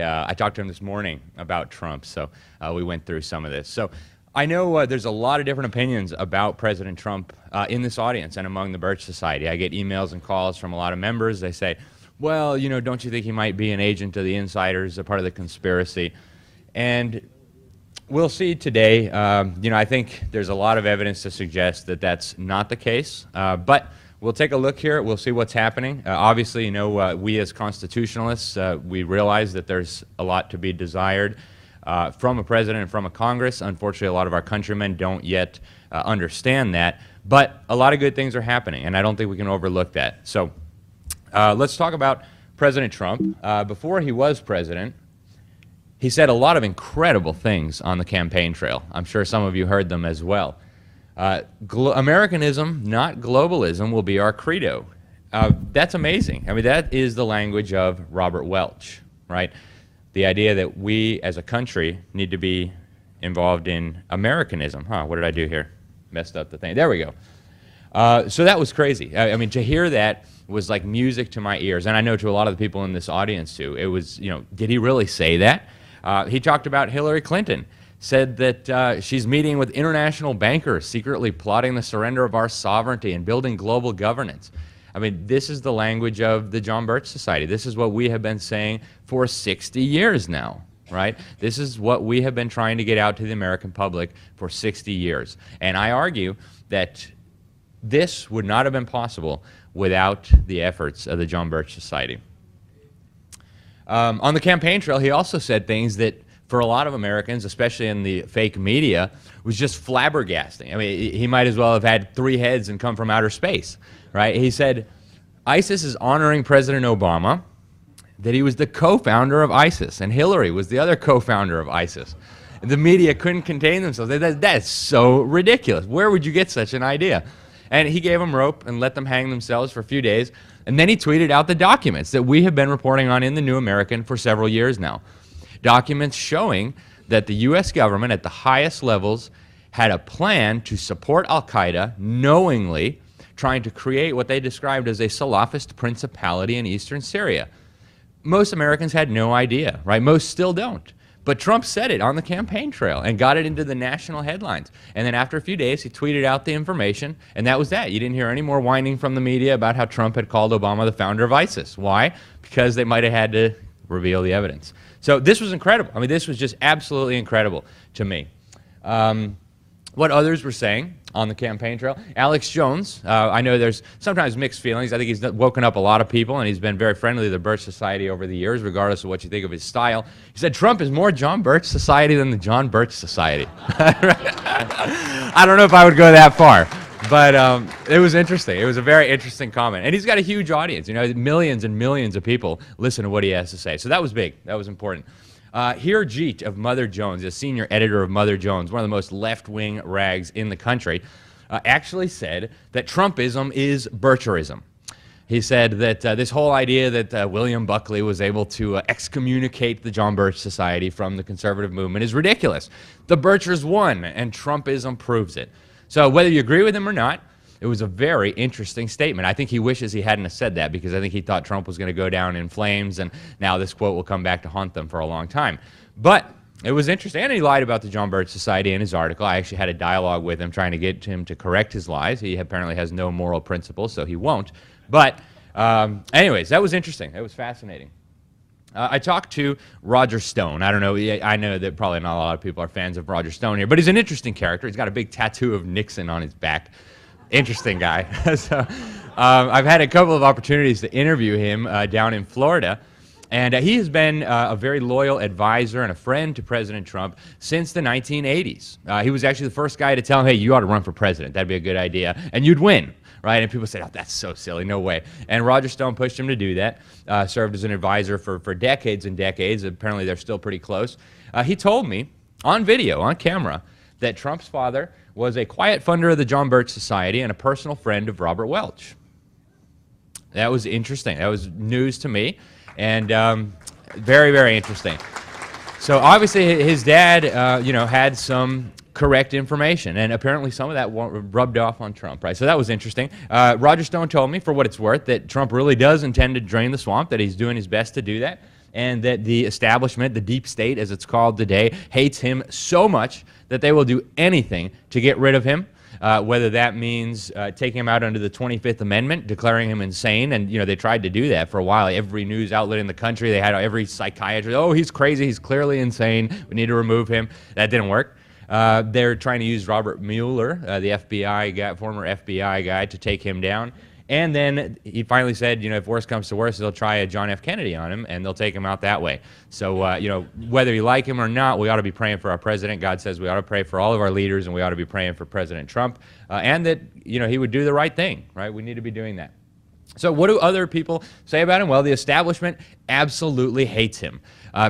I talked to him this morning about Trump, so we went through some of this. So I know there's a lot of different opinions about President Trump in this audience and among the Birch Society. I get emails and calls from a lot of members. They say, well, you know, don't you think he might be an agent of the insiders, a part of the conspiracy? And we'll see today. You know, I think there's a lot of evidence to suggest that that's not the case, but we'll take a look here. We'll see what's happening. Obviously, you know, we as constitutionalists, we realize that there's a lot to be desired from a president and from a Congress. Unfortunately, a lot of our countrymen don't yet understand that. But a lot of good things are happening, and I don't think we can overlook that. So let's talk about President Trump. Before he was president, he said a lot of incredible things on the campaign trail. I'm sure some of you heard them as well. Americanism, not globalism, will be our credo. That's amazing. I mean, that is the language of Robert Welch, right? The idea that we as a country need to be involved in Americanism. What did I do here? Messed up the thing. There we go. So that was crazy. I mean, to hear that was like music to my ears. And I know to a lot of the people in this audience too. It was, you know, did he really say that? He talked about Hillary Clinton. Said that she's meeting with international bankers, secretly plotting the surrender of our sovereignty and building global governance. I mean, this is the language of the John Birch Society. This is what we have been saying for 60 years now, right? This is what we have been trying to get out to the American public for 60 years. And I argue that this would not have been possible without the efforts of the John Birch Society. On the campaign trail, he also said things that for a lot of Americans, especially in the fake media, was just flabbergasting. I mean, he might as well have had 3 heads and come from outer space, right? He said, ISIS is honoring President Obama, that he was the co-founder of ISIS, and Hillary was the other co-founder of ISIS. And the media couldn't contain themselves. That's so ridiculous. Where would you get such an idea? And he gave them rope and let them hang themselves for a few days, and then he tweeted out the documents that we have been reporting on in the New American for several years now. Documents showing that the U.S. government at the highest levels had a plan to support al-Qaeda, knowingly trying to create what they described as a Salafist principality in eastern Syria. Most Americans had no idea, right? Most still don't. But Trump said it on the campaign trail and got it into the national headlines. And then after a few days, he tweeted out the information, and that was that. You didn't hear any more whining from the media about how Trump had called Obama the founder of ISIS. Why? Because they might have had to reveal the evidence. So this was incredible. I mean, this was just absolutely incredible to me. What others were saying on the campaign trail. Alex Jones, I know there's sometimes mixed feelings. I think he's woken up a lot of people, and he's been very friendly to the Birch Society over the years, regardless of what you think of his style. He said Trump is more John Birch Society than the John Birch Society. I don't know if I would go that far. But it was interesting. It was a very interesting comment. And he's got a huge audience. You know, millions and millions of people listen to what he has to say. So that was big. That was important. Here, Jeet of Mother Jones, a senior editor of Mother Jones, one of the most left-wing rags in the country, actually said that Trumpism is Bircherism. He said that this whole idea that William Buckley was able to excommunicate the John Birch Society from the conservative movement is ridiculous. The Birchers won, and Trumpism proves it. So whether you agree with him or not, it was a very interesting statement. I think he wishes he hadn't have said that, because I think he thought Trump was going to go down in flames, and now this quote will come back to haunt them for a long time. But it was interesting, and he lied about the John Birch Society in his article. I actually had a dialogue with him trying to get him to correct his lies. He apparently has no moral principles, so he won't. But anyways, that was interesting. That was fascinating. I talked to Roger Stone. I don't know, I know that probably not a lot of people are fans of Roger Stone here, but he's an interesting character. He's got a big tattoo of Nixon on his back. Interesting guy. So, I've had a couple of opportunities to interview him down in Florida, and he has been a very loyal advisor and a friend to President Trump since the 1980s. He was actually the first guy to tell him, hey, you ought to run for president. That'd be a good idea, and you'd win. Right? And people said, oh, that's so silly, no way. And Roger Stone pushed him to do that, served as an advisor for decades and decades. Apparently they're still pretty close. He told me on video, on camera, that Trump's father was a quiet funder of the John Birch Society and a personal friend of Robert Welch. That was interesting. That was news to me, and very, very interesting. So obviously his dad, you know, had some correct information, and apparently some of that rubbed off on Trump, right? So that was interesting. Roger Stone told me, for what it's worth, that Trump really does intend to drain the swamp, that he's doing his best to do that, and that the establishment, the deep state as it's called today, hates him so much that they will do anything to get rid of him. Whether that means taking him out under the 25th Amendment, declaring him insane, and they tried to do that for a while. Every news outlet in the country, they had every psychiatrist, oh, he's crazy, he's clearly insane, we need to remove him. That didn't work. They're trying to use Robert Mueller, the FBI guy, former FBI guy, to take him down. And then he finally said, if worse comes to worse, they'll try a John F. Kennedy on him, and they'll take him out that way. So, whether you like him or not, we ought to be praying for our president. God says we ought to pray for all of our leaders, and we ought to be praying for President Trump, and that, he would do the right thing, right? We need to be doing that. So what do other people say about him? Well, the establishment absolutely hates him.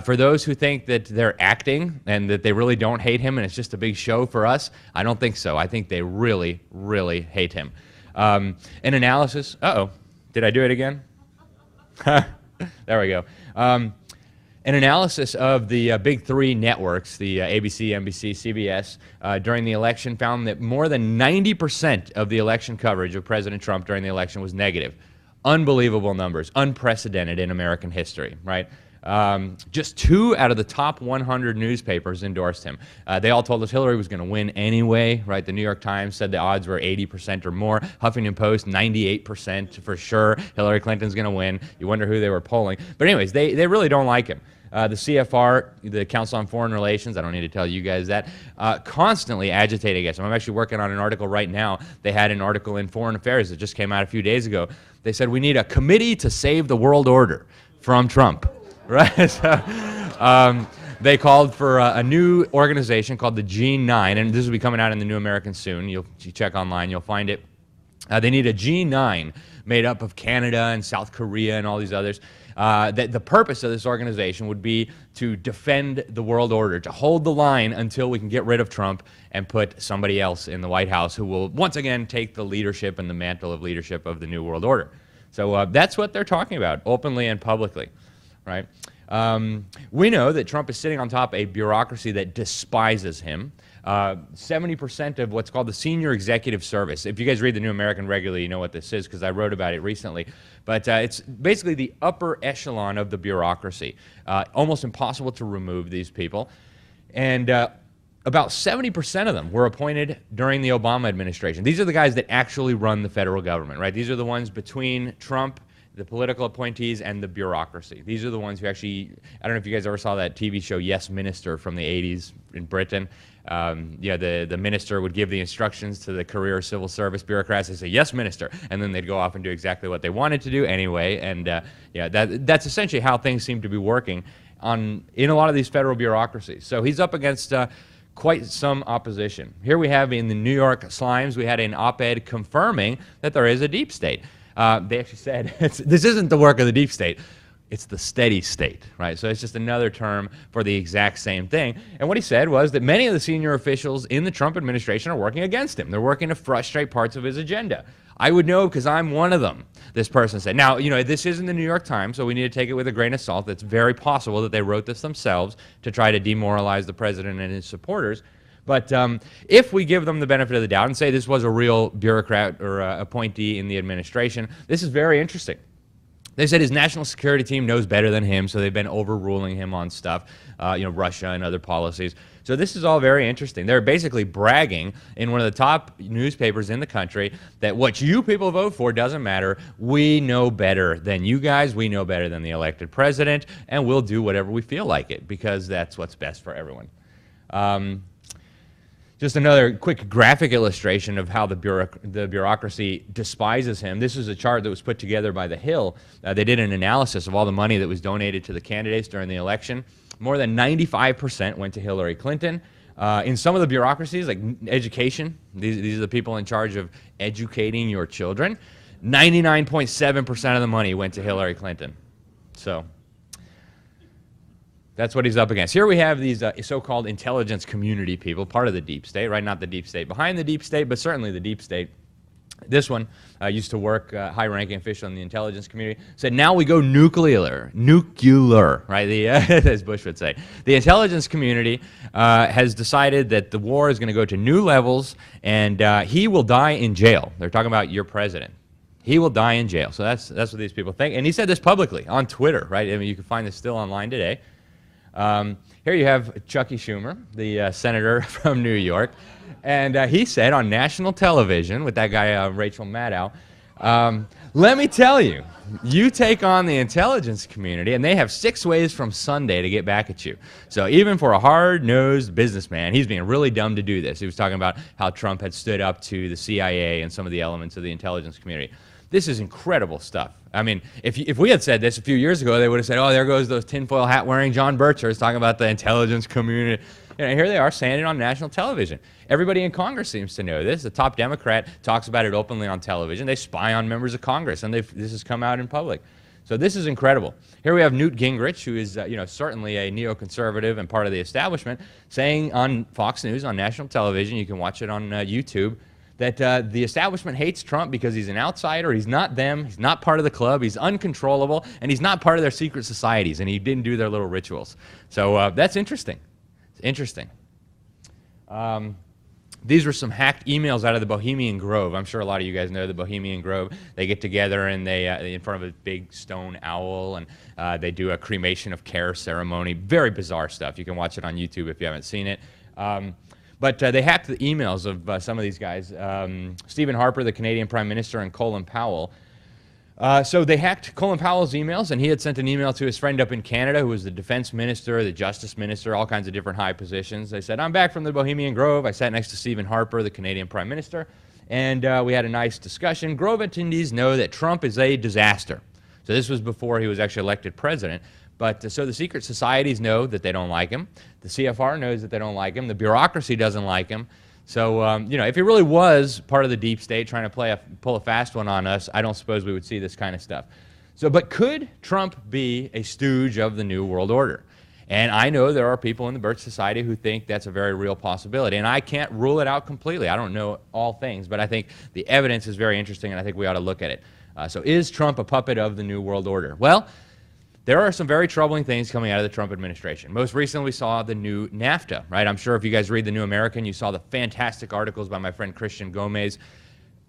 For those who think that they're acting and that they really don't hate him and it's just a big show for us, I don't think so. I think they really, really hate him. An analysis, did I do it again? There we go. An analysis of the big three networks, the ABC, NBC, CBS, during the election found that more than 90% of the election coverage of President Trump during the election was negative. Unbelievable numbers, unprecedented in American history, right? Just 2 out of the top 100 newspapers endorsed him. They all told us Hillary was going to win anyway, right? The New York Times said the odds were 80% or more. Huffington Post, 98% for sure. Hillary Clinton's going to win. You wonder who they were polling. But anyways, they really don't like him. The CFR, the Council on Foreign Relations, I don't need to tell you guys that, constantly agitating against him. I'm actually working on an article right now. They had an article in Foreign Affairs that just came out a few days ago. They said we need a committee to save the world order from Trump. Right? So, they called for a new organization called the G9, and this will be coming out in the New American soon. You check online, you'll find it. They need a G9 made up of Canada and South Korea and all these others. The purpose of this organization would be to defend the world order, to hold the line until we can get rid of Trump and put somebody else in the White House who will once again take the leadership and the mantle of leadership of the new world order. So that's what they're talking about, openly and publicly. Right? We know that Trump is sitting on top of a bureaucracy that despises him. 70% of what's called the senior executive service. If you guys read the New American regularly, you know what this is because I wrote about it recently. But it's basically the upper echelon of the bureaucracy. Almost impossible to remove these people. And about 70% of them were appointed during the Obama administration. These are the guys that actually run the federal government, right? These are the ones between Trump, the political appointees, and the bureaucracy. These are the ones who actually, I don't know if you guys ever saw that TV show Yes Minister from the 80s in Britain. The minister would give the instructions to the career civil service bureaucrats. They say, yes, minister, and then they'd go off and do exactly what they wanted to do anyway. And that's essentially how things seem to be working in a lot of these federal bureaucracies. So he's up against quite some opposition. Here we have in the New York Slimes, we had an op-ed confirming that there is a deep state. They actually said, this isn't the work of the deep state, it's the steady state, right? So it's just another term for the exact same thing. And what he said was that many of the senior officials in the Trump administration are working against him. They're working to frustrate parts of his agenda. I would know because I'm one of them, this person said. Now, this isn't the New York Times, so we need to take it with a grain of salt. It's very possible that they wrote this themselves to try to demoralize the president and his supporters. But if we give them the benefit of the doubt and say this was a real bureaucrat or appointee in the administration, this is very interesting. They said his national security team knows better than him, so they've been overruling him on stuff, Russia and other policies. So this is all very interesting. They're basically bragging in one of the top newspapers in the country that what you people vote for doesn't matter. We know better than you guys. We know better than the elected president, and we'll do whatever we feel like it because that's what's best for everyone. Just another quick graphic illustration of how the bureaucracy despises him. This is a chart that was put together by The Hill. They did an analysis of all the money that was donated to the candidates during the election. More than 95% went to Hillary Clinton. In some of the bureaucracies, like education, these are the people in charge of educating your children, 99.7% of the money went to Hillary Clinton. So that's what he's up against. Here we have these so-called intelligence community people, part of the deep state, right? Not the deep state behind the deep state, but certainly the deep state. This one used to work, high-ranking official in the intelligence community, said, now we go nuclear, right? As Bush would say. The intelligence community has decided that the war is going to go to new levels, and he will die in jail. They're talking about your president. He will die in jail. So that's what these people think. And he said this publicly on Twitter, right? I mean, you can find this still online today. Here you have Chucky Schumer, the senator from New York. And he said on national television with that guy, Rachel Maddow, let me tell you, you take on the intelligence community, and they have 6 ways from Sunday to get back at you. So even for a hard-nosed businessman, he's being really dumb to do this. He was talking about how Trump had stood up to the CIA and some of the elements of the intelligence community. This is incredible stuff. I mean, if we had said this a few years ago, they would have said, oh, there goes those tinfoil hat-wearing John Birchers talking about the intelligence community. You know, here they are saying it on national television. Everybody in Congress seems to know this. The top Democrat talks about it openly on television. They spy on members of Congress, and this has come out in public. So this is incredible. Here we have Newt Gingrich, who is certainly a neoconservative and part of the establishment, saying on Fox News, on national television, you can watch it on YouTube, that the establishment hates Trump because he's an outsider, he's not them, he's not part of the club, he's uncontrollable, and he's not part of their secret societies, and he didn't do their little rituals. So that's interesting. It's interesting. These were some hacked emails out of the Bohemian Grove. I'm sure a lot of you guys know the Bohemian Grove. They get together and they in front of a big stone owl, and they do a cremation of care ceremony. Very bizarre stuff. You can watch it on YouTube if you haven't seen it. But they hacked the emails of some of these guys. Stephen Harper, the Canadian Prime Minister, and Colin Powell. So they hacked Colin Powell's emails, and he had sent an email to his friend up in Canada who was the defense minister, the justice minister, all kinds of different high positions. They said, I'm back from the Bohemian Grove. I sat next to Stephen Harper, the Canadian Prime Minister, and we had a nice discussion. Grove attendees know that Trump is a disaster. So this was before he was actually elected president. But so the secret societies know that they don't like him. The CFR knows that they don't like him. The bureaucracy doesn't like him. So, if he really was part of the deep state trying to pull a fast one on us, I don't suppose we would see this kind of stuff. So, but could Trump be a stooge of the New World Order? And I know there are people in the Birch Society who think that's a very real possibility. And I can't rule it out completely. I don't know all things, but I think the evidence is very interesting, and I think we ought to look at it. So is Trump a puppet of the New World Order? Well, there are some very troubling things coming out of the Trump administration. Most recently, we saw the new NAFTA, right? I'm sure if you guys read the New American, you saw the fantastic articles by my friend Christian Gomez.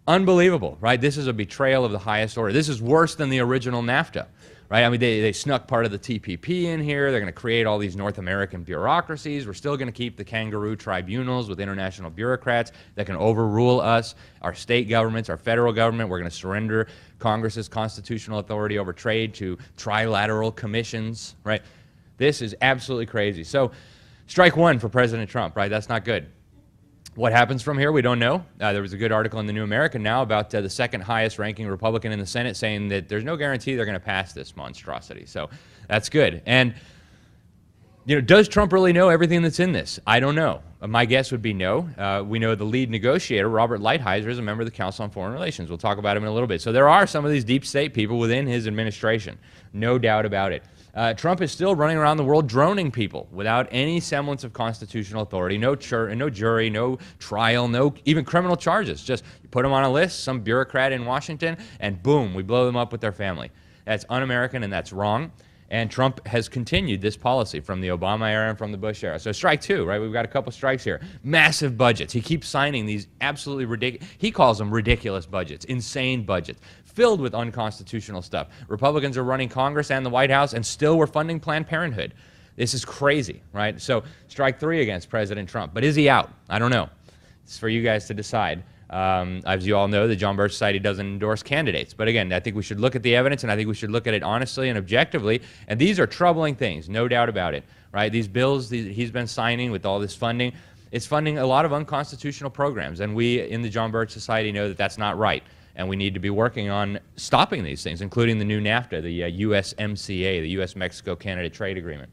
Unbelievable, right? This is a betrayal of the highest order. This is worse than the original NAFTA, right? I mean, they snuck part of the TPP in here. They're going to create all these North American bureaucracies. We're still going to keep the kangaroo tribunals with international bureaucrats that can overrule us, our state governments, our federal government. We're going to surrender Congress's constitutional authority over trade to trilateral commissions, right? This is absolutely crazy. So strike one for President Trump, right? That's not good. What happens from here, we don't know. There was a good article in the New American now about the second highest ranking Republican in the Senate saying that there's no guarantee they're going to pass this monstrosity. So that's good. And does Trump really know everything that's in this? I don't know. My guess would be no. We know the lead negotiator, Robert Lighthizer, is a member of the Council on Foreign Relations. We'll talk about him in a little bit. So there are some of these deep state people within his administration. No doubt about it. Trump is still running around the world droning people without any semblance of constitutional authority, no jury, no trial, no even criminal charges. Just you put them on a list, some bureaucrat in Washington, and boom, we blow them up with their family. That's un-American and that's wrong. And Trump has continued this policy from the Obama era and from the Bush era. So strike two, right? We've got a couple strikes here. Massive budgets. He keeps signing these absolutely ridiculous, he calls them ridiculous budgets, insane budgets, filled with unconstitutional stuff. Republicans are running Congress and the White House, and still we're funding Planned Parenthood. This is crazy, right? So strike three against President Trump. But is he out? I don't know. It's for you guys to decide. As you all know, the John Birch Society doesn't endorse candidates. But again, I think we should look at the evidence, and I think we should look at it honestly and objectively. And these are troubling things, no doubt about it, right? These bills he's been signing with all this funding, it's funding a lot of unconstitutional programs. And we in the John Birch Society know that that's not right. And we need to be working on stopping these things, including the new NAFTA, the USMCA, the U.S.-Mexico-Canada Trade Agreement.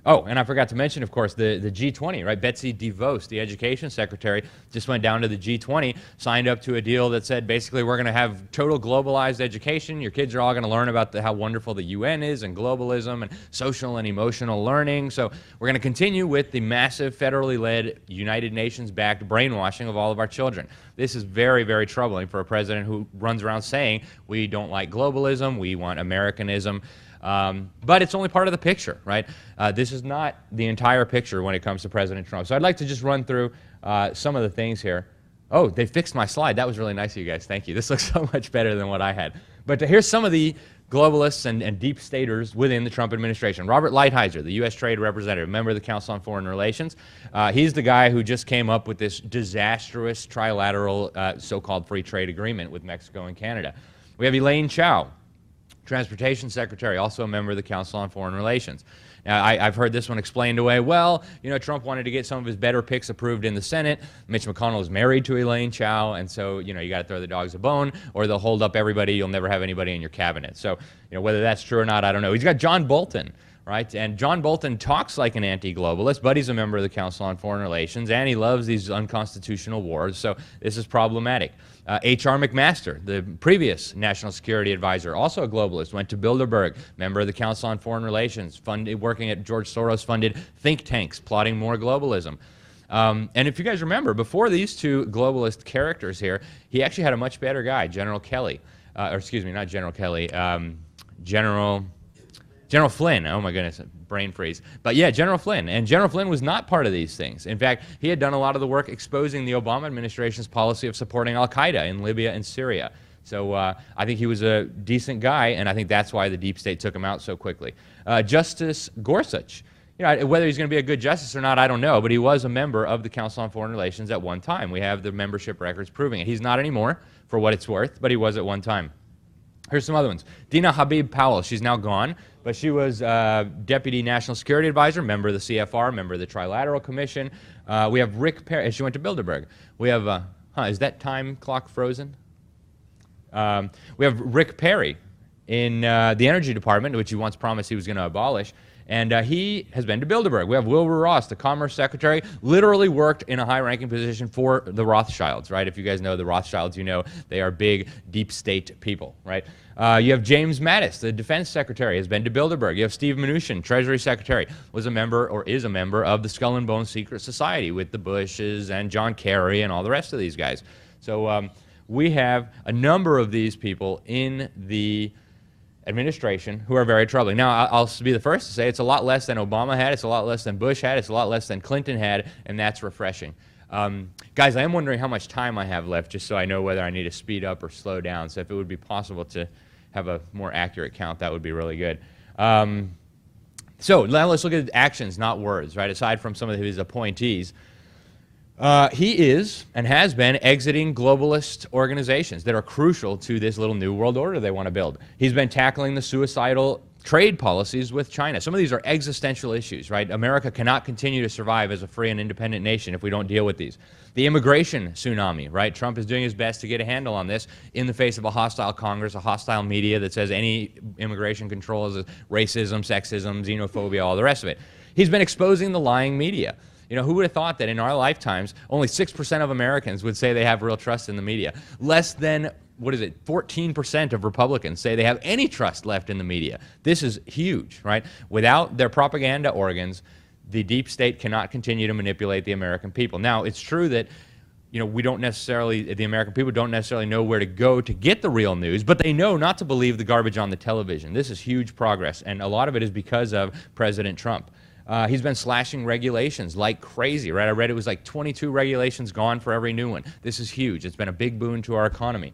Oh, and I forgot to mention, of course, the G20, right? Betsy DeVos, the education secretary, just went down to the G20, signed up to a deal that said basically we're going to have total globalized education. Your kids are all going to learn about how wonderful the UN is and globalism and social and emotional learning. So we're going to continue with the massive federally led, United Nations-backed brainwashing of all of our children. This is very, very troubling for a president who runs around saying we don't like globalism, we want Americanism. But it's only part of the picture, right? This is not the entire picture when it comes to President Trump. So I'd like to just run through some of the things here. Oh, they fixed my slide. That was really nice of you guys. Thank you. This looks so much better than what I had. But here's some of the globalists and deep staters within the Trump administration. Robert Lighthizer, the U.S. Trade Representative, member of the Council on Foreign Relations. He's the guy who just came up with this disastrous trilateral so-called free trade agreement with Mexico and Canada. We have Elaine Chao, Transportation Secretary, also a member of the Council on Foreign Relations. Now, I've heard this one explained away. Well, you know, Trump wanted to get some of his better picks approved in the Senate. Mitch McConnell is married to Elaine Chao, and so, you know, you got to throw the dogs a bone, or they'll hold up everybody. You'll never have anybody in your cabinet. So, you know, whether that's true or not, I don't know. He's got John Bolton, right? And John Bolton talks like an anti-globalist, but he's a member of the Council on Foreign Relations, and he loves these unconstitutional wars, so this is problematic. H.R. McMaster, the previous National Security Advisor, also a globalist, went to Bilderberg, member of the Council on Foreign Relations, working at George Soros-funded think tanks, plotting more globalism. And if you guys remember, before these two globalist characters here, he actually had a much better guy, General Kelly. Or excuse me, not General Kelly, General Flynn. Oh my goodness, brain freeze. But yeah, General Flynn. And General Flynn was not part of these things. In fact, he had done a lot of the work exposing the Obama administration's policy of supporting Al-Qaeda in Libya and Syria. So I think he was a decent guy, and I think that's why the deep state took him out so quickly. Justice Gorsuch. You know, whether he's going to be a good justice or not, I don't know, but he was a member of the Council on Foreign Relations at one time. We have the membership records proving it. He's not anymore, for what it's worth, but he was at one time. Here's some other ones. Dina Habib Powell, she's now gone, but she was Deputy National Security Advisor, member of the CFR, member of the Trilateral Commission. We have Rick Perry, she went to Bilderberg. We have, is that time clock frozen? We have Rick Perry in the Energy Department, which he once promised he was going to abolish. And he has been to Bilderberg. We have Wilbur Ross, the Commerce Secretary, literally worked in a high-ranking position for the Rothschilds, right? If you guys know the Rothschilds, you know they are big, deep state people, right? You have James Mattis, the Defense Secretary, has been to Bilderberg. You have Steve Mnuchin, Treasury Secretary, was a member or is a member of the Skull and Bones Secret Society with the Bushes and John Kerry and all the rest of these guys. So we have a number of these people in the administration who are very troubling. Now, I'll be the first to say it's a lot less than Obama had, it's a lot less than Bush had, it's a lot less than Clinton had, and that's refreshing. Guys, I am wondering how much time I have left, just so I know whether I need to speed up or slow down. So if it would be possible to have a more accurate count, that would be really good. So now let's look at actions, not words, right? Aside from some of his appointees. He is and has been exiting globalist organizations that are crucial to this little new world order they want to build. He's been tackling the suicidal trade policies with China. Some of these are existential issues, right? America cannot continue to survive as a free and independent nation if we don't deal with these. The immigration tsunami, right? Trump is doing his best to get a handle on this in the face of a hostile Congress, a hostile media that says any immigration control is racism, sexism, xenophobia, all the rest of it. He's been exposing the lying media. You know, who would have thought that in our lifetimes, only 6% of Americans would say they have real trust in the media? Less than, 14% of Republicans say they have any trust left in the media. This is huge, right? Without their propaganda organs, the deep state cannot continue to manipulate the American people. Now, it's true that, you know, the American people don't necessarily know where to go to get the real news, but they know not to believe the garbage on the television. This is huge progress, and a lot of it is because of President Trump. He's been slashing regulations like crazy, right? I read it was like 22 regulations gone for every new one. This is huge. It's been a big boon to our economy.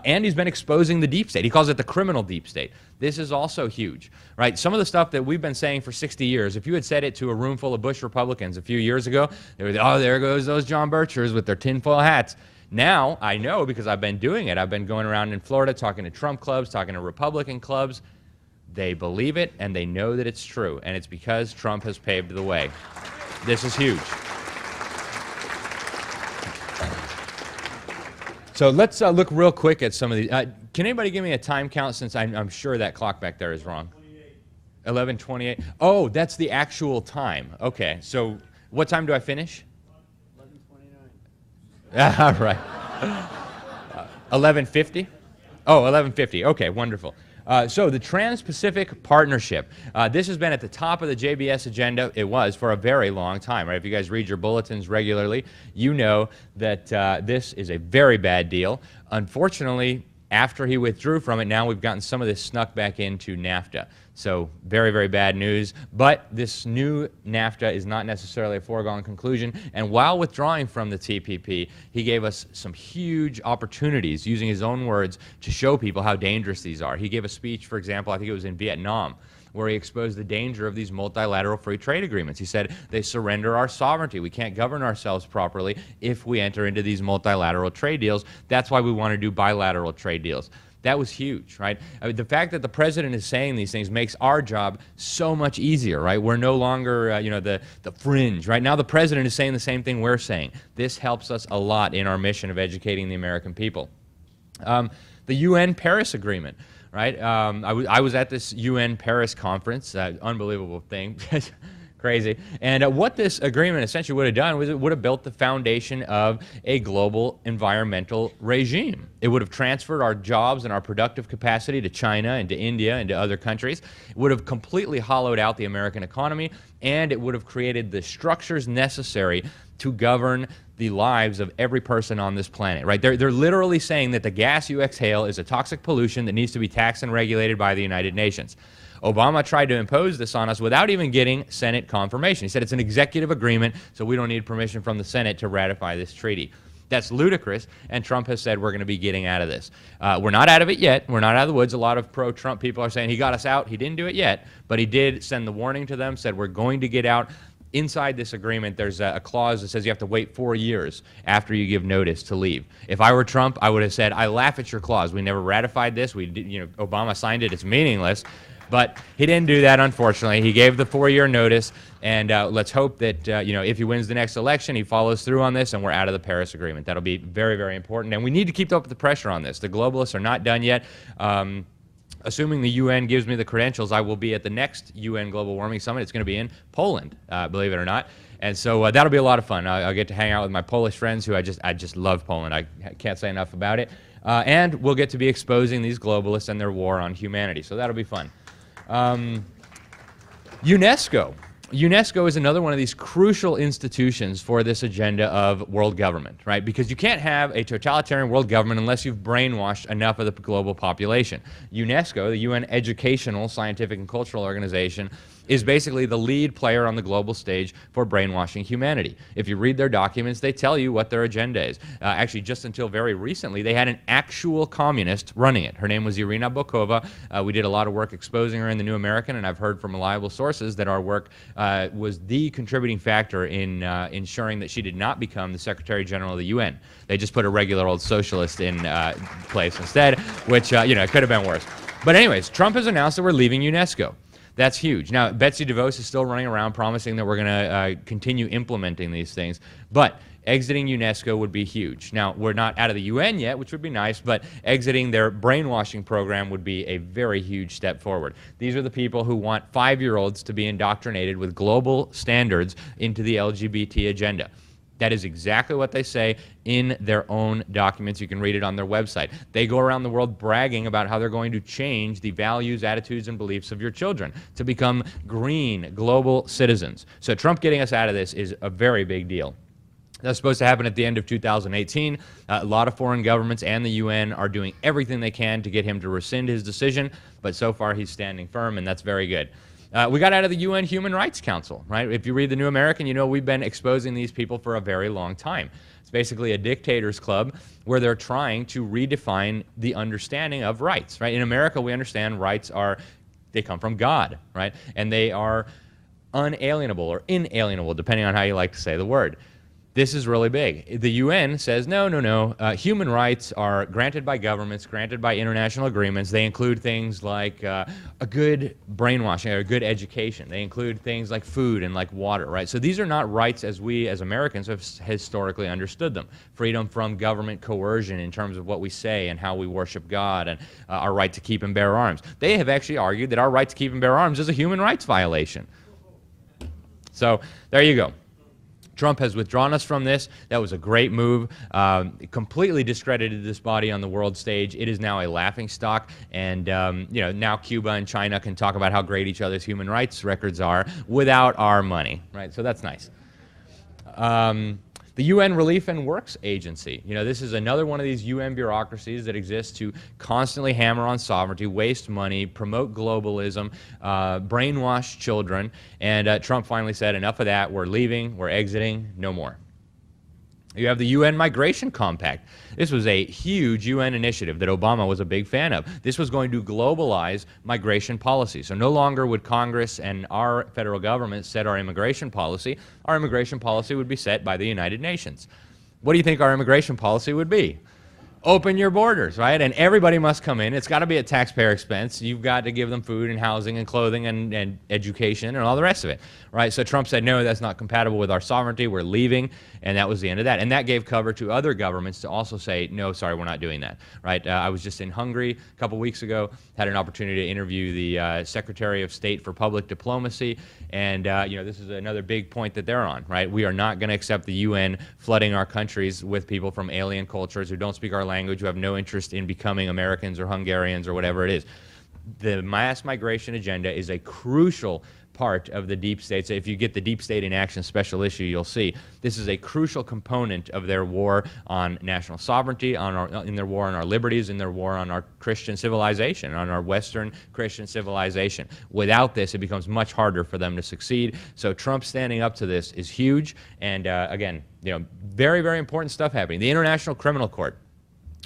And he's been exposing the deep state. He calls it the criminal deep state. This is also huge, right? Some of the stuff that we've been saying for 60 years, if you had said it to a room full of Bush Republicans a few years ago, they would, oh, there goes those John Birchers with their tinfoil hats. Now, I know because I've been doing it. I've been going around in Florida talking to Trump clubs, talking to Republican clubs. They believe it, and they know that it's true, and it's because Trump has paved the way. This is huge. So let's look real quick at some of these. Can anybody give me a time count, since I'm sure that clock back there is wrong? 11:28. Oh, that's the actual time. Okay, so what time do I finish? 11:29. All right. 11:50? Oh, 11:50. Okay, wonderful. So the Trans-Pacific Partnership, this has been at the top of the JBS agenda. It was for a very long time, right? If you guys read your bulletins regularly, you know that this is a very bad deal. Unfortunately, after he withdrew from it, now we've gotten some of this snuck back into NAFTA. So very, very bad news. But this new NAFTA is not necessarily a foregone conclusion. And while withdrawing from the TPP, he gave us some huge opportunities, using his own words, to show people how dangerous these are. He gave a speech, for example, I think it was in Vietnam, where he exposed the danger of these multilateral free trade agreements. He said they surrender our sovereignty. We can't govern ourselves properly if we enter into these multilateral trade deals. That's why we want to do bilateral trade deals. That was huge, right? I mean, the fact that the president is saying these things makes our job so much easier, right? We're no longer, the fringe, right? Now the president is saying the same thing we're saying. This helps us a lot in our mission of educating the American people. The UN Paris Agreement, right? I was at this UN Paris conference, unbelievable thing. Crazy. And what this agreement essentially would have done was it would have built the foundation of a global environmental regime. It would have transferred our jobs and our productive capacity to China and to India and to other countries. It would have completely hollowed out the American economy, and it would have created the structures necessary to govern the lives of every person on this planet, right? They're literally saying that the gas you exhale is a toxic pollution that needs to be taxed and regulated by the United Nations. Obama tried to impose this on us without even getting Senate confirmation. He said it's an executive agreement, so we don't need permission from the Senate to ratify this treaty. That's ludicrous, and Trump has said we're going to be getting out of this. We're not out of it yet. We're not out of the woods. A lot of pro-Trump people are saying he got us out. He didn't do it yet, but he did send the warning to them, said we're going to get out. Inside this agreement, there's a clause that says you have to wait 4 years after you give notice to leave. If I were Trump, I would have said, I laugh at your clause. We never ratified this. Obama signed it. It's meaningless. But he didn't do that, unfortunately. He gave the 4-year notice, and let's hope that if he wins the next election, he follows through on this, and we're out of the Paris Agreement. That'll be very, very important, and we need to keep up the pressure on this. The globalists are not done yet. Assuming the UN gives me the credentials, I will be at the next UN Global Warming Summit. It's going to be in Poland, believe it or not. And so that'll be a lot of fun. I'll get to hang out with my Polish friends who I just love Poland. I can't say enough about it. And we'll get to be exposing these globalists and their war on humanity. So that'll be fun. UNESCO. UNESCO is another one of these crucial institutions for this agenda of world government, right? Because you can't have a totalitarian world government unless you've brainwashed enough of the global population. UNESCO, the UN Educational, Scientific, and Cultural Organization, is basically the lead player on the global stage for brainwashing humanity. If you read their documents, they tell you what their agenda is. Actually, just until very recently, they had an actual communist running it. Her name was Irina Bokova. We did a lot of work exposing her in The New American, and I've heard from reliable sources that our work was the contributing factor in ensuring that she did not become the Secretary General of the UN. They just put a regular old socialist in place instead, which, it could have been worse. But anyways, Trump has announced that we're leaving UNESCO. That's huge. Now, Betsy DeVos is still running around promising that we're going to continue implementing these things, but exiting UNESCO would be huge. Now, we're not out of the UN yet, which would be nice, but exiting their brainwashing program would be a very huge step forward. These are the people who want 5-year-olds to be indoctrinated with global standards into the LGBT agenda. That is exactly what they say in their own documents. You can read it on their website. They go around the world bragging about how they're going to change the values, attitudes, and beliefs of your children to become green global citizens. So Trump getting us out of this is a very big deal. That's supposed to happen at the end of 2018. A lot of foreign governments and the UN are doing everything they can to get him to rescind his decision, but so far he's standing firm, and that's very good. We got out of the UN Human Rights Council, right? If you read The New American, you know we've been exposing these people for a very long time. It's basically a dictators club where they're trying to redefine the understanding of rights, right? In America, we understand rights they come from God, right? And they are unalienable or inalienable, depending on how you like to say the word. This is really big. The UN says, no. Human rights are granted by governments, granted by international agreements. They include things like a good brainwashing or a good education. They include things like food and like water, right? So these are not rights as we as Americans have historically understood them. Freedom from government coercion in terms of what we say and how we worship God, and our right to keep and bear arms. They have actually argued that our right to keep and bear arms is a human rights violation. So there you go. Trump has withdrawn us from this. That was a great move. It completely discredited this body on the world stage. It is now a laughingstock, and now Cuba and China can talk about how great each other's human rights records are without our money, right? So that's nice. The The UN Relief and Works Agency. This is another one of these UN bureaucracies that exists to constantly hammer on sovereignty, waste money, promote globalism, brainwash children. And Trump finally said, enough of that. We're leaving. We're exiting. No more. You have the UN Migration Compact. This was a huge UN initiative that Obama was a big fan of. This was going to globalize migration policy. So no longer would Congress and our federal government set our immigration policy. Our immigration policy would be set by the United Nations. What do you think our immigration policy would be? Open your borders, right? And everybody must come in. It's got to be at taxpayer expense. You've got to give them food and housing and clothing and education and all the rest of it, right? So Trump said, no, that's not compatible with our sovereignty. We're leaving. And that was the end of that. And that gave cover to other governments to also say, no, sorry, we're not doing that, right? I was just in Hungary a couple weeks ago, had an opportunity to interview the Secretary of State for Public Diplomacy. And, this is another big point that they're on, right? We are not going to accept the UN flooding our countries with people from alien cultures who don't speak our language, who have no interest in becoming Americans or Hungarians or whatever it is. The mass migration agenda is a crucial part of the deep state. So if you get the Deep State in Action special issue, you'll see this is a crucial component of their war on national sovereignty, in their war on our liberties, in their war on our Christian civilization, on our Western Christian civilization. Without this, it becomes much harder for them to succeed. So Trump standing up to this is huge. And again, very, very important stuff happening. The International Criminal Court.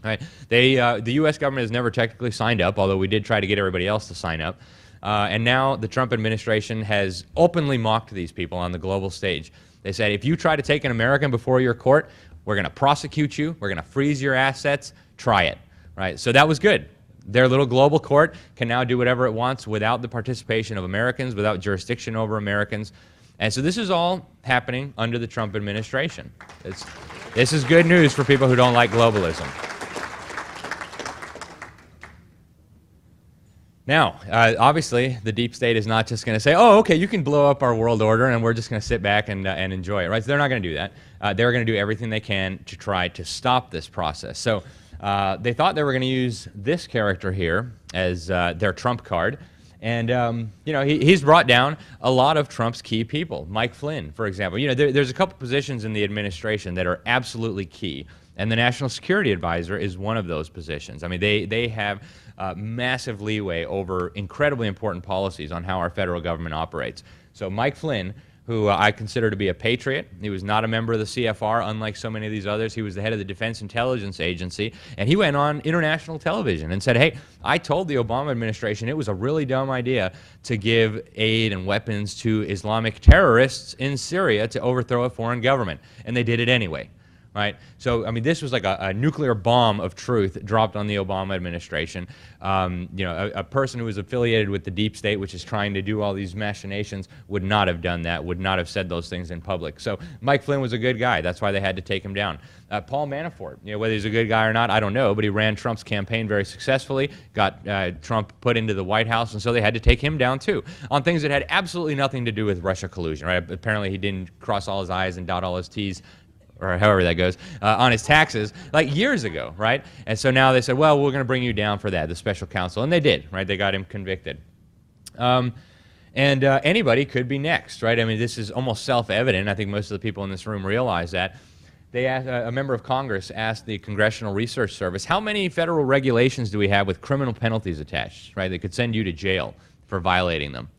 Right. The U.S. government has never technically signed up, although we did try to get everybody else to sign up. And now the Trump administration has openly mocked these people on the global stage. They said, if you try to take an American before your court, we're going to prosecute you, we're going to freeze your assets, try it. Right? So that was good. Their little global court can now do whatever it wants without the participation of Americans, without jurisdiction over Americans. And so this is all happening under the Trump administration. This is good news for people who don't like globalism. Now, obviously, the deep state is not just going to say, oh, okay, you can blow up our world order and we're just going to sit back and enjoy it, right? So they're not going to do that. They're going to do everything they can to try to stop this process. So they thought they were going to use this character here as their Trump card. And, he's brought down a lot of Trump's key people. Mike Flynn, for example. There's a couple positions in the administration that are absolutely key. And the National Security Advisor is one of those positions. I mean, they have massive leeway over incredibly important policies on how our federal government operates. So Mike Flynn, who I consider to be a patriot, he was not a member of the CFR, unlike so many of these others. He was the head of the Defense Intelligence Agency, and he went on international television and said, hey, I told the Obama administration it was a really dumb idea to give aid and weapons to Islamic terrorists in Syria to overthrow a foreign government, and they did it anyway. Right? So, I mean, this was like a nuclear bomb of truth dropped on the Obama administration. A person who was affiliated with the deep state, which is trying to do all these machinations, would not have done that, would not have said those things in public. So Mike Flynn was a good guy. That's why they had to take him down. Paul Manafort, whether he's a good guy or not, I don't know, but he ran Trump's campaign very successfully, got Trump put into the White House, and so they had to take him down too on things that had absolutely nothing to do with Russia collusion. Right? Apparently he didn't cross all his I's and dot all his T's, or however that goes, on his taxes, like years ago, right? And so now they said, well, we're going to bring you down for that, the special counsel. And they did, right? They got him convicted. Anybody could be next, right? I mean, this is almost self-evident. I think most of the people in this room realize that. They asked, a member of Congress asked the Congressional Research Service, how many federal regulations do we have with criminal penalties attached, right? That could send you to jail for violating them.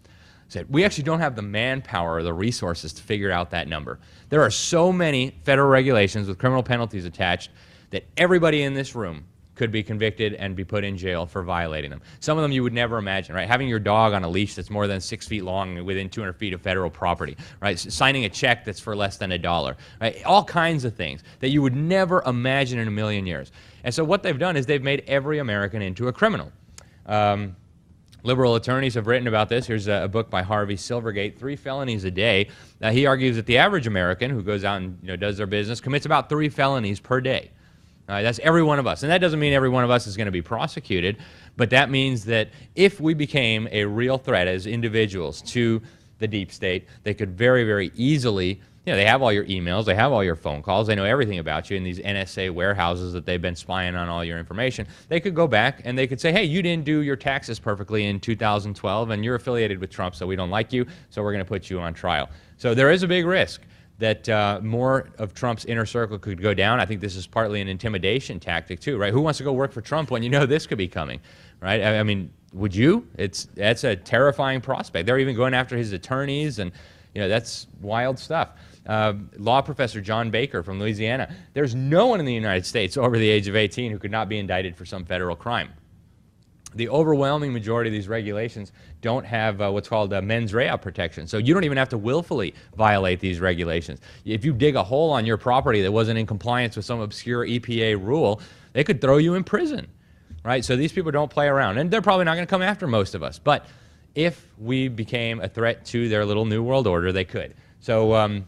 Said, we actually don't have the manpower or the resources to figure out that number. There are so many federal regulations with criminal penalties attached that everybody in this room could be convicted and be put in jail for violating them. Some of them you would never imagine, right? Having your dog on a leash that's more than 6 feet long and within 200 feet of federal property, right? Signing a check that's for less than $1, right? All kinds of things that you would never imagine in a million years. And so what they've done is they've made every American into a criminal. Liberal attorneys have written about this. Here's a book by Harvey Silvergate, 3 felonies a day. He argues that the average American who goes out and does their business commits about 3 felonies per day. That's every one of us. And that doesn't mean every one of us is going to be prosecuted, but that means that if we became a real threat as individuals to the deep state, they could very, very easily, they have all your emails, they have all your phone calls, they know everything about you in these NSA warehouses that they've been spying on all your information. They could go back and they could say, hey, you didn't do your taxes perfectly in 2012 and you're affiliated with Trump, so we don't like you, so we're going to put you on trial. So there is a big risk that more of Trump's inner circle could go down. I think this is partly an intimidation tactic too, right? Who wants to go work for Trump when you know this could be coming, right? I mean, would you? That's a terrifying prospect. They're even going after his attorneys, and that's wild stuff. Law professor John Baker from Louisiana. There's no one in the United States over the age of 18 who could not be indicted for some federal crime. The overwhelming majority of these regulations don't have what's called mens rea protection. So you don't even have to willfully violate these regulations. If you dig a hole on your property that wasn't in compliance with some obscure EPA rule, they could throw you in prison, right? So these people don't play around, and they're probably not going to come after most of us. But if we became a threat to their little new world order, they could. So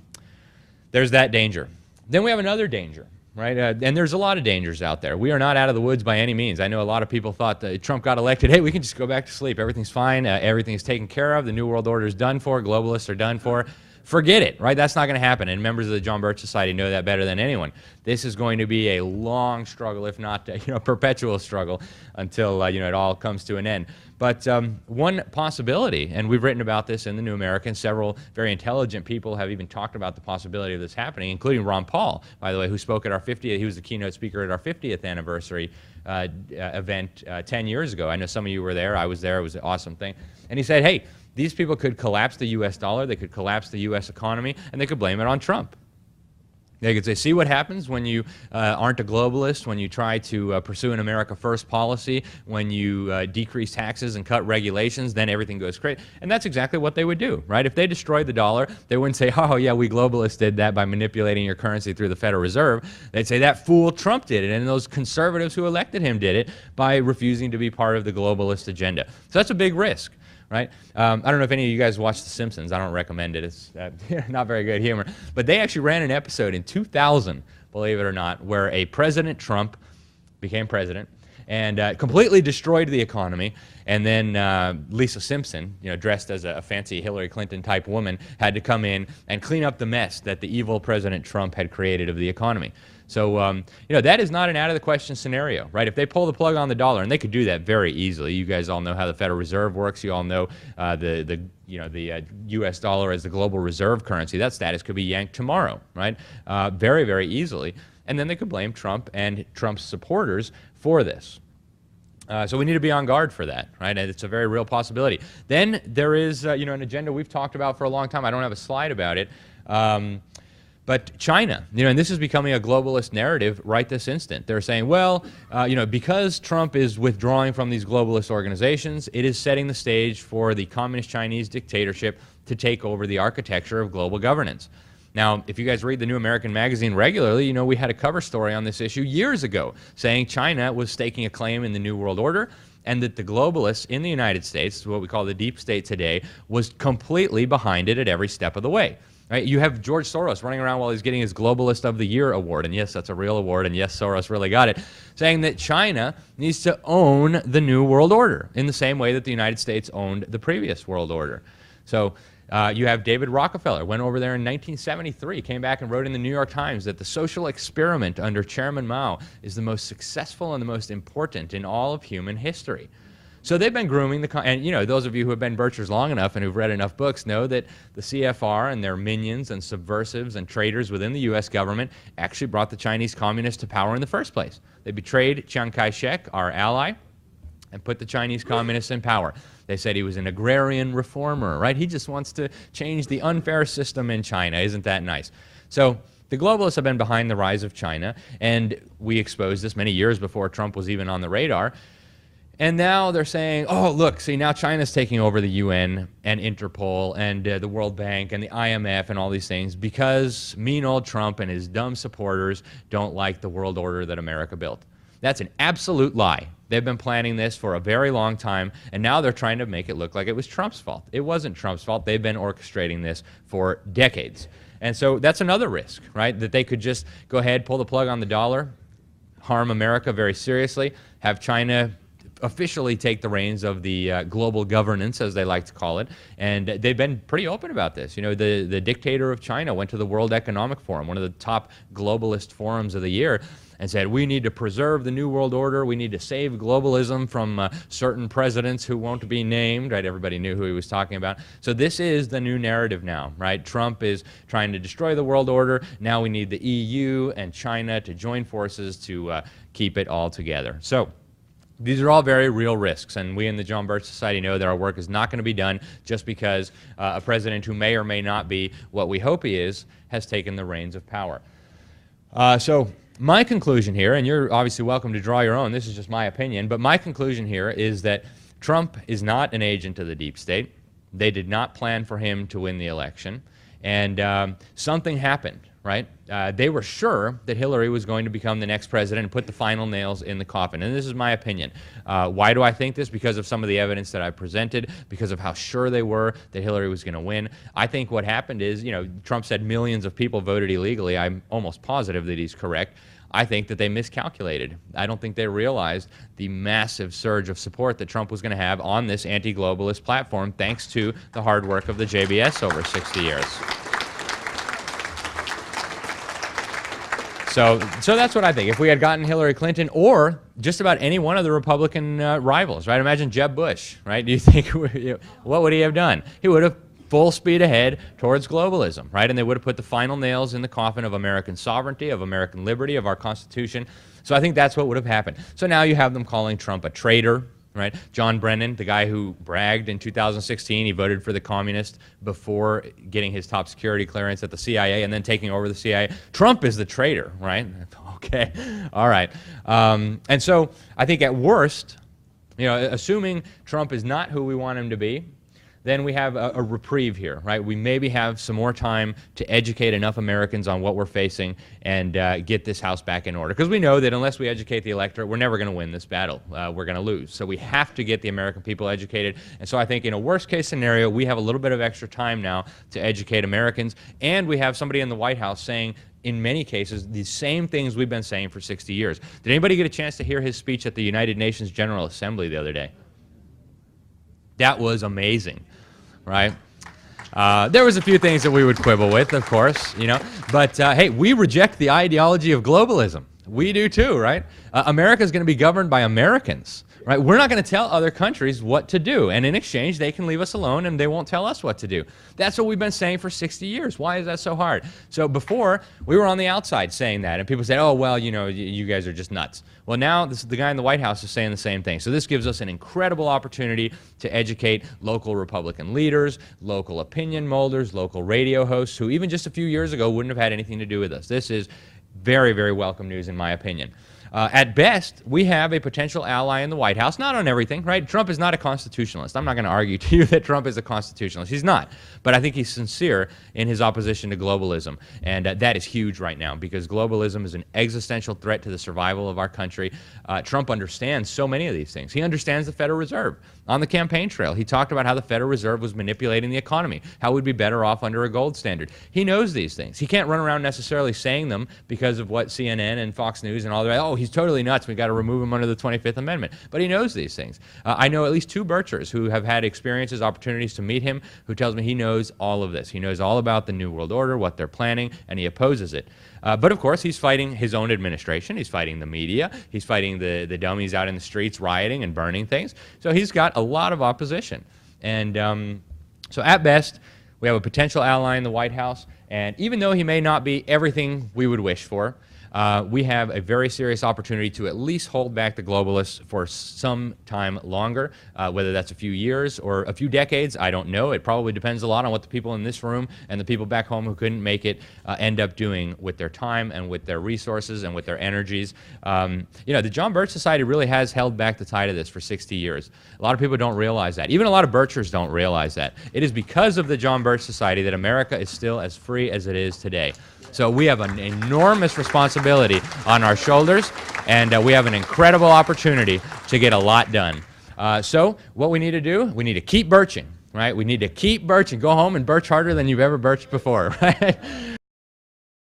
there's that danger. Then we have another danger. Right? And there's a lot of dangers out there. We are not out of the woods by any means. I know a lot of people thought that Trump got elected, hey, we can just go back to sleep. Everything's fine. Everything's taken care of. The New World Order is done for. Globalists are done for. Forget it, right? That's not going to happen. And members of the John Birch Society know that better than anyone. This is going to be a long struggle, if not perpetual struggle, until it all comes to an end. But one possibility, and we've written about this in the New American, several very intelligent people have even talked about the possibility of this happening, including Ron Paul, by the way, who spoke at our 50th, he was the keynote speaker at our 50th anniversary event 10 years ago. I know some of you were there. I was there. It was an awesome thing. And he said, hey, these people could collapse the U.S. dollar, they could collapse the U.S. economy, and they could blame it on Trump. They could say, see what happens when you aren't a globalist, when you try to pursue an America First policy, when you decrease taxes and cut regulations, then everything goes crazy. And that's exactly what they would do, right? If they destroyed the dollar, they wouldn't say, oh, yeah, we globalists did that by manipulating your currency through the Federal Reserve. They'd say, that fool Trump did it, and those conservatives who elected him did it by refusing to be part of the globalist agenda. So that's a big risk. Right? I don't know if any of you guys watch The Simpsons. I don't recommend it. It's not very good humor. But they actually ran an episode in 2000, believe it or not, where a President Trump became president and completely destroyed the economy. And then Lisa Simpson, dressed as a fancy Hillary Clinton type woman, had to come in and clean up the mess that the evil President Trump had created of the economy. So, that is not an out-of-the-question scenario, right? If they pull the plug on the dollar, and they could do that very easily. You guys all know how the Federal Reserve works. You all know the U.S. dollar as the global reserve currency. That status could be yanked tomorrow, right? Very, very easily. And then they could blame Trump and Trump's supporters for this. So we need to be on guard for that, right? And it's a very real possibility. Then there is, an agenda we've talked about for a long time. I don't have a slide about it. But China, and this is becoming a globalist narrative right this instant. They're saying, well, because Trump is withdrawing from these globalist organizations, it is setting the stage for the communist Chinese dictatorship to take over the architecture of global governance. Now, if you guys read the New American Magazine regularly, we had a cover story on this issue years ago saying China was staking a claim in the New World Order and that the globalists in the United States, what we call the deep state today, was completely behind it at every step of the way. Right? You have George Soros running around while he's getting his Globalist of the Year award, and yes, that's a real award, and yes, Soros really got it, saying that China needs to own the New World Order in the same way that the United States owned the previous world order. So you have David Rockefeller, went over there in 1973, came back and wrote in the New York Times that the social experiment under Chairman Mao is the most successful and the most important in all of human history. So they've been grooming and those of you who have been Birchers long enough and who've read enough books know that the CFR and their minions and subversives and traitors within the U.S. government actually brought the Chinese communists to power in the first place. They betrayed Chiang Kai-shek, our ally, and put the Chinese communists in power. They said he was an agrarian reformer, right? He just wants to change the unfair system in China. Isn't that nice? So the globalists have been behind the rise of China, and we exposed this many years before Trump was even on the radar. And now they're saying, oh, look, see, now China's taking over the UN and Interpol and the World Bank and the IMF and all these things because mean old Trump and his dumb supporters don't like the world order that America built. That's an absolute lie. They've been planning this for a very long time, and now they're trying to make it look like it was Trump's fault. It wasn't Trump's fault. They've been orchestrating this for decades. And so that's another risk, right, that they could just go ahead, pull the plug on the dollar, harm America very seriously, have China officially take the reins of the global governance, as they like to call it, and they've been pretty open about this. You know, the dictator of China went to the World Economic Forum, one of the top globalist forums of the year, and said, we need to preserve the New World Order, we need to save globalism from certain presidents who won't be named, right? Everybody knew who he was talking about. So this is the new narrative now, right? Trump is trying to destroy the world order. Now we need the EU and China to join forces to keep it all together. So these are all very real risks, and we in the John Birch Society know that our work is not going to be done just because a president who may or may not be what we hope he is has taken the reins of power. So my conclusion here, and you're obviously welcome to draw your own, this is just my opinion, but my conclusion here is that Trump is not an agent of the deep state. They did not plan for him to win the election, and something happened, right? They were sure that Hillary was going to become the next president and put the final nails in the coffin, and this is my opinion. Why do I think this? Because of some of the evidence that I presented, because of how sure they were that Hillary was going to win. I think what happened is, you know, Trump said millions of people voted illegally. I'm almost positive that he's correct. I think that they miscalculated. I don't think they realized the massive surge of support that Trump was going to have on this anti-globalist platform, thanks to the hard work of the JBS over 60 years. So that's what I think. If we had gotten Hillary Clinton or just about any one of the Republican rivals, right? Imagine Jeb Bush, right? Do you think, what would he have done? He would have full speed ahead towards globalism, right? And they would have put the final nails in the coffin of American sovereignty, of American liberty, of our Constitution. So I think that's what would have happened. So now you have them calling Trump a traitor, right? John Brennan, the guy who bragged in 2016, he voted for the communists before getting his top security clearance at the CIA and then taking over the CIA. Trump is the traitor, right? Okay, all right. And so I think at worst, you know, assuming Trump is not who we want him to be, then we have a reprieve here, right? We maybe have some more time to educate enough Americans on what we're facing and get this House back in order. Because we know that unless we educate the electorate, we're never going to win this battle. We're going to lose. So we have to get the American people educated. And so I think in a worst-case scenario, we have a little bit of extra time now to educate Americans. And we have somebody in the White House saying, in many cases, the same things we've been saying for 60 years. Did anybody get a chance to hear his speech at the United Nations General Assembly the other day? That was amazing, right? There was a few things that we would quibble with, of course, you know, but hey, we reject the ideology of globalism. We do too, right? America's going to be governed by Americans, right? We're not going to tell other countries what to do, and in exchange, they can leave us alone and they won't tell us what to do. That's what we've been saying for 60 years. Why is that so hard? So before, we were on the outside saying that, and people said, oh, well, you know, you guys are just nuts. Well, now the guy in the White House is saying the same thing. So this gives us an incredible opportunity to educate local Republican leaders, local opinion molders, local radio hosts who even just a few years ago wouldn't have had anything to do with us. This is very, very welcome news in my opinion. At best, we have a potential ally in the White House, not on everything, right? Trump is not a constitutionalist. I'm not going to argue to you that Trump is a constitutionalist. He's not. But I think he's sincere in his opposition to globalism. And that is huge right now because globalism is an existential threat to the survival of our country. Trump understands so many of these things. He understands the Federal Reserve. On the campaign trail, he talked about how the Federal Reserve was manipulating the economy, how we'd be better off under a gold standard. He knows these things. He can't run around necessarily saying them because of what CNN and Fox News and all the, oh, he's totally nuts, we've got to remove him under the 25th Amendment. But he knows these things. I know at least 2 Birchers who have had experiences, opportunities to meet him, who tells me he knows all of this. He knows all about the New World Order, what they're planning, and he opposes it. But of course, he's fighting his own administration, he's fighting the media, he's fighting the dummies out in the streets rioting and burning things. So he's got a lot of opposition. And so at best, we have a potential ally in the White House, and even though he may not be everything we would wish for, we have a very serious opportunity to at least hold back the globalists for some time longer, whether that's a few years or a few decades, I don't know. It probably depends a lot on what the people in this room and the people back home who couldn't make it end up doing with their time and with their resources and with their energies. You know, the John Birch Society really has held back the tide of this for 60 years. A lot of people don't realize that. Even a lot of Birchers don't realize that. It is because of the John Birch Society that America is still as free as it is today. So we have an enormous responsibility on our shoulders, and we have an incredible opportunity to get a lot done. So what we need to do, we need to keep birching, right? We need to keep birching. Go home and birch harder than you've ever birched before, right?